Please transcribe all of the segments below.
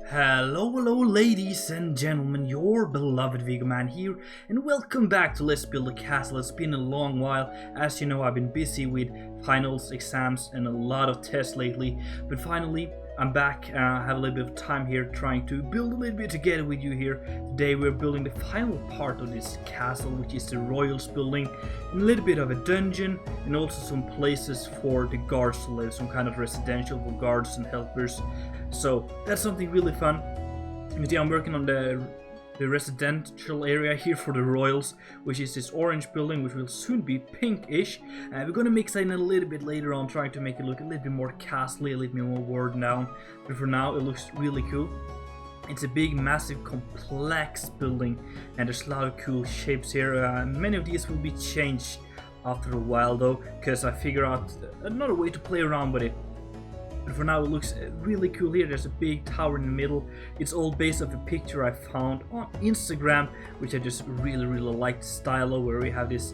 Hello ladies and gentlemen, your beloved Viggoman here, and welcome back to Let's Build a Castle. It's been a long while. As you know, I've been busy with finals, exams, and a lot of tests lately, but finally I'm back. I have a little bit of time here trying to build a little bit together with you here. Today we're building the final part of this castle, which is the Royals building, and a little bit of a dungeon, and also some places for the guards to live, some kind of residential for guards and helpers. So that's something really fun. You see, I'm working on the residential area here for the Royals, which is this orange building, which will soon be pinkish. We're gonna mix that in a little bit later on, trying to make it look a little bit more castle-y, a little bit more worn down. But for now, it looks really cool. It's a big, massive, complex building, and there's a lot of cool shapes here. Many of these will be changed after a while, though, because I figure out another way to play around with it. But for now it looks really cool here. There's a big tower in the middle. It's all based off a picture I found on Instagram, which I just really liked the style of, where we have this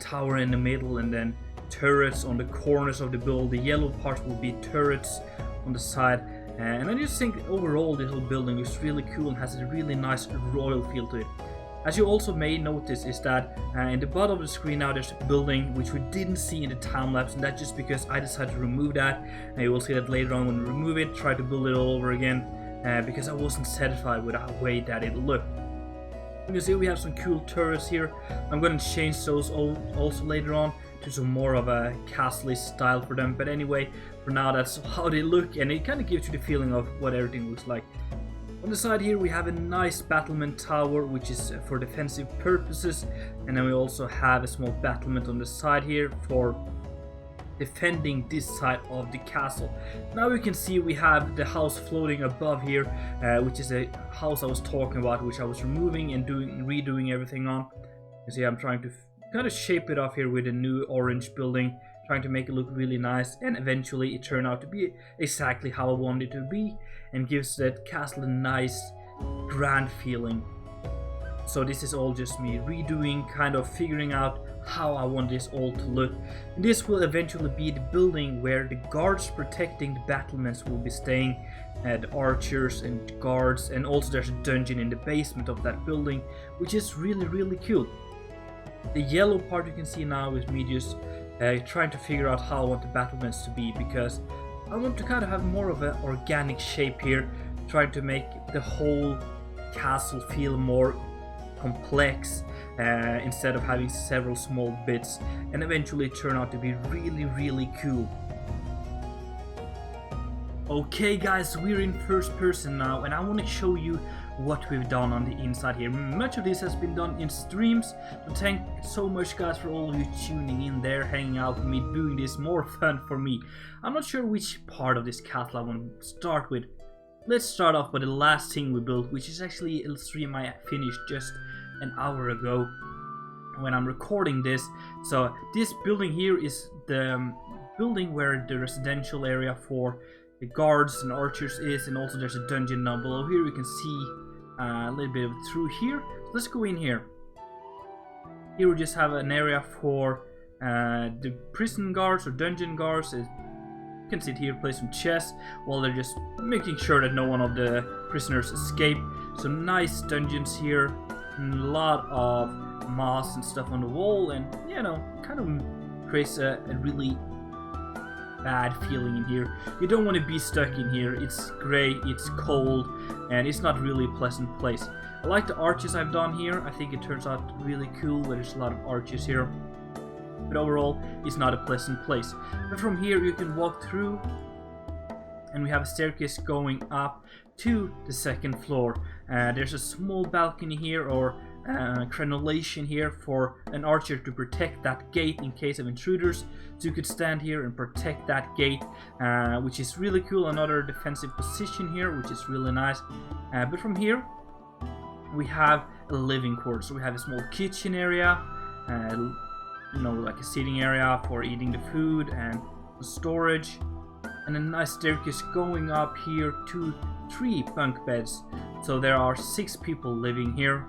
tower in the middle and then turrets on the corners of the build. The yellow part will be turrets on the side. And I just think overall this whole building looks really cool and has a really nice royal feel to it. As you also may notice is that in the bottom of the screen now there's a building which we didn't see in the time lapse, and that's just because I decided to remove that, and you will see that later on when we remove it, try to build it all over again, because I wasn't satisfied with the way that it looked. You can see we have some cool turrets here. I'm going to change those also later on to some more of a castle style for them, but anyway, for now that's how they look, and it kind of gives you the feeling of what everything looks like. On the side here we have a nice battlement tower, which is for defensive purposes, and then we also have a small battlement on the side here for defending this side of the castle. Now you can see we have the house floating above here, which is a house I was talking about, which I was removing and redoing everything on. You see, I'm trying to kind of shape it off here with a new orange building, trying to make it look really nice, and eventually it turned out to be exactly how I wanted it to be, and gives that castle a nice grand feeling. So this is all just me redoing, kind of figuring out how I want this all to look. And this will eventually be the building where the guards protecting the battlements will be staying, the archers and guards, and also there's a dungeon in the basement of that building, which is really cool. The yellow part you can see now is me just trying to figure out how I want the battlements to be, because I want to kind of have more of an organic shape here, trying to make the whole castle feel more complex instead of having several small bits, and eventually turn out to be really cool. Okay guys, we're in first person now, and I want to show you what we've done on the inside here. Much of this has been done in streams, so thank so much guys for all of you tuning in there, hanging out with me, doing this more fun for me. I'm not sure which part of this castle I want to start with. Let's start off with the last thing we built, which is actually a stream I finished just an hour ago when I'm recording this. So this building here is the building where the residential area for the guards and archers is, and also there's a dungeon down below. Here you can see a little bit of it through here. So let's go in here. Here we just have an area for the prison guards or dungeon guards. You can sit here, play some chess while they're just making sure that no one of the prisoners escape. So nice dungeons here, and a lot of moss and stuff on the wall, and you know, kind of creates a really bad feeling in here. You don't want to be stuck in here. It's grey, it's cold, and it's not really a pleasant place. I like the arches I've done here. I think it turns out really cool where there's a lot of arches here, but overall it's not a pleasant place. But from here you can walk through, and we have a staircase going up to the second floor. There's a small balcony here, or crenellation here, for an archer to protect that gate in case of intruders. So you could stand here and protect that gate, which is really cool. Another defensive position here, which is really nice. But from here we have a living quarters. So we have a small kitchen area, you know, like a seating area for eating the food, and storage, and a nice staircase going up here to 3 bunk beds. So there are 6 people living here,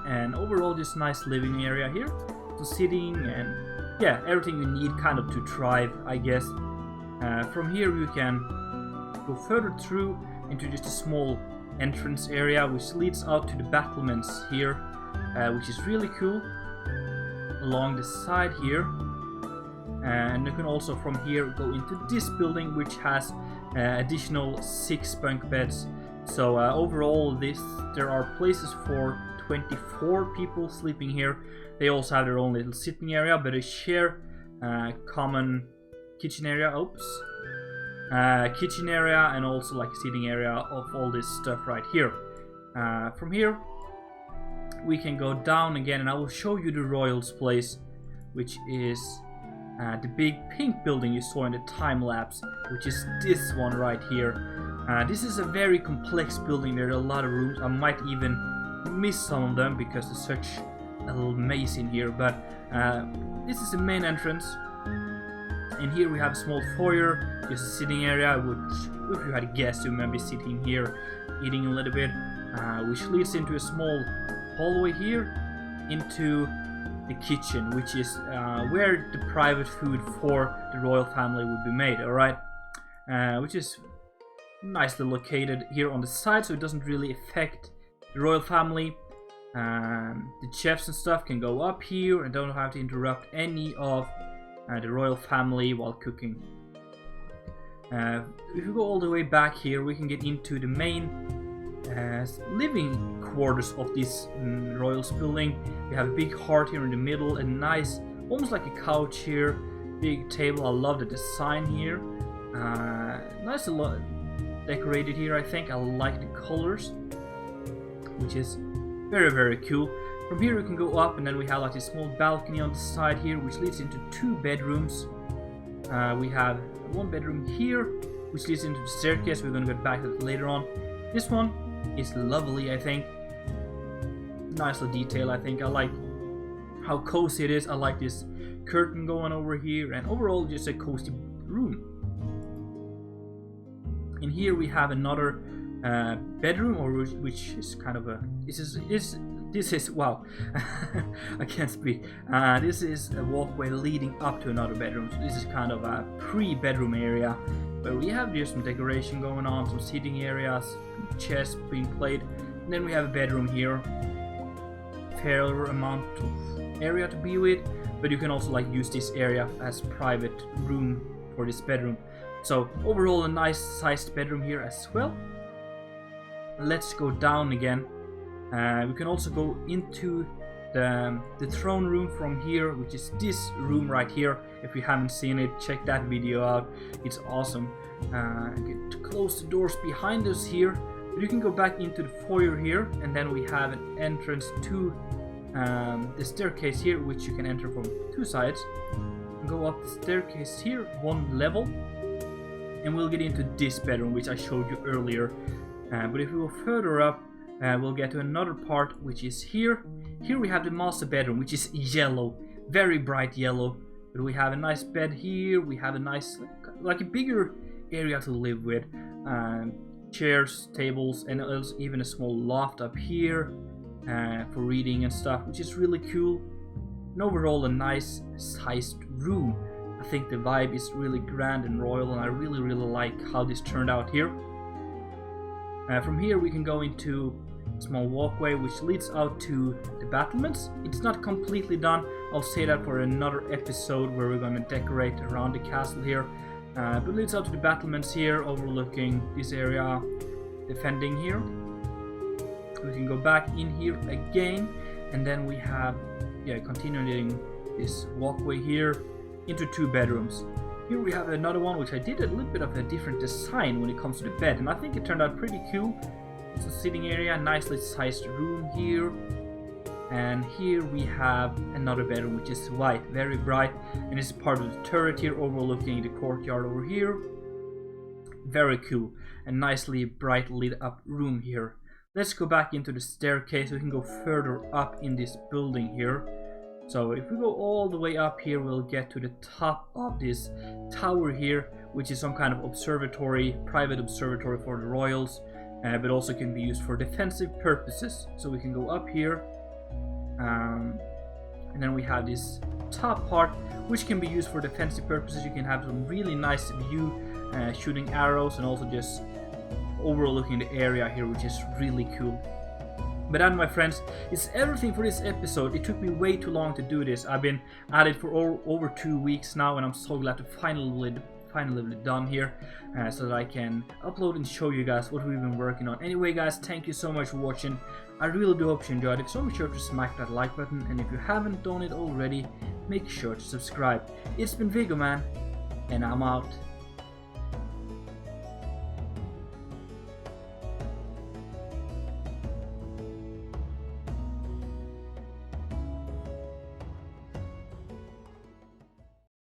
and overall just nice living area here, so sitting and yeah, everything you need kind of to thrive, I guess. From here you can go further through into just a small entrance area which leads out to the battlements here, which is really cool, along the side here. And you can also from here go into this building, which has additional 6 bunk beds. So overall there are places for 24 people sleeping here. They also have their own little sitting area, but they share common kitchen area. Kitchen area, and also like a seating area of all this stuff right here. From here we can go down again, and I will show you the Royals place, which is the big pink building you saw in the time lapse, which is this one right here. This is a very complex building. There are a lot of rooms. I might even miss some of them because there's such a little maze in here, but this is the main entrance. And here we have a small foyer, just a sitting area, which if you had a guest, you might be sitting here eating a little bit, which leads into a small hallway here into the kitchen, which is where the private food for the royal family would be made, alright? Which is nicely located here on the side, so it doesn't really affect the royal family. The chefs and stuff can go up here and don't have to interrupt any of the royal family while cooking. If we go all the way back here, we can get into the main living quarters of this royals building. We have a big heart here in the middle, a nice, almost like a couch here, big table. I love the design here. Nice, a lot decorated here. I think I like the colors, which is very, very cool. From here we can go up, and then we have like a small balcony on the side here, which leads into 2 bedrooms. We have 1 bedroom here, which leads into the staircase. We're going to get back to that later on. This one is lovely, I think. Nice little detail, I think. I like how cozy it is. I like this curtain going over here, and overall just a cozy room. And here we have another bedroom, or which is kind of a this is wow. I can't speak. This is a walkway leading up to another bedroom. So this is kind of a pre-bedroom area where we have just some decoration going on, some seating areas, chess being played, and then we have a bedroom here. Fair amount of area to be with, but you can also like use this area as private room for this bedroom. So overall a nice sized bedroom here as well. Let's go down again. We can also go into the throne room from here, which is this room right here. If you haven't seen it, check that video out. It's awesome. Get to close the doors behind us here, but you can go back into the foyer here, and then we have an entrance to the staircase here, which you can enter from 2 sides. And go up the staircase here 1 level, and we'll get into this bedroom, which I showed you earlier. But if we go further up, we'll get to another part, which is here. Here we have the master bedroom, which is yellow, very bright yellow. But we have a nice bed here. We have a nice, like a bigger area to live with. Chairs, tables, and even a small loft up here for reading and stuff, which is really cool. And overall a nice sized room. I think the vibe is really grand and royal, and I really like how this turned out here. From here we can go into a small walkway which leads out to the battlements. It's not completely done. I'll say that for another episode where we're going to decorate around the castle here. But it leads out to the battlements here, overlooking this area, defending here. We can go back in here again, and then we have, continuing this walkway here into 2 bedrooms. Here we have another one, which I did a little bit of a different design when it comes to the bed, and I think it turned out pretty cool. It's a sitting area, nicely sized room here. And here we have another bedroom, which is white, very bright, and it's part of the turret here overlooking the courtyard over here. Very cool, a nicely bright lit up room here. Let's go back into the staircase. We can go further up in this building here. So if we go all the way up here, we'll get to the top of this tower here, which is some kind of observatory, private observatory for the royals, but also can be used for defensive purposes. So we can go up here, and then we have this top part, which can be used for defensive purposes. You can have some really nice view shooting arrows and also just overlooking the area here, which is really cool. But that, my friends, is everything for this episode. It took me way too long to do this. I've been at it for over 2 weeks now, and I'm so glad to finally be done here, so that I can upload and show you guys what we've been working on. Anyway, guys, thank you so much for watching. I really do hope you enjoyed it, so make sure to smack that like button, and if you haven't done it already, make sure to subscribe. It's been Viggoman, and I'm out.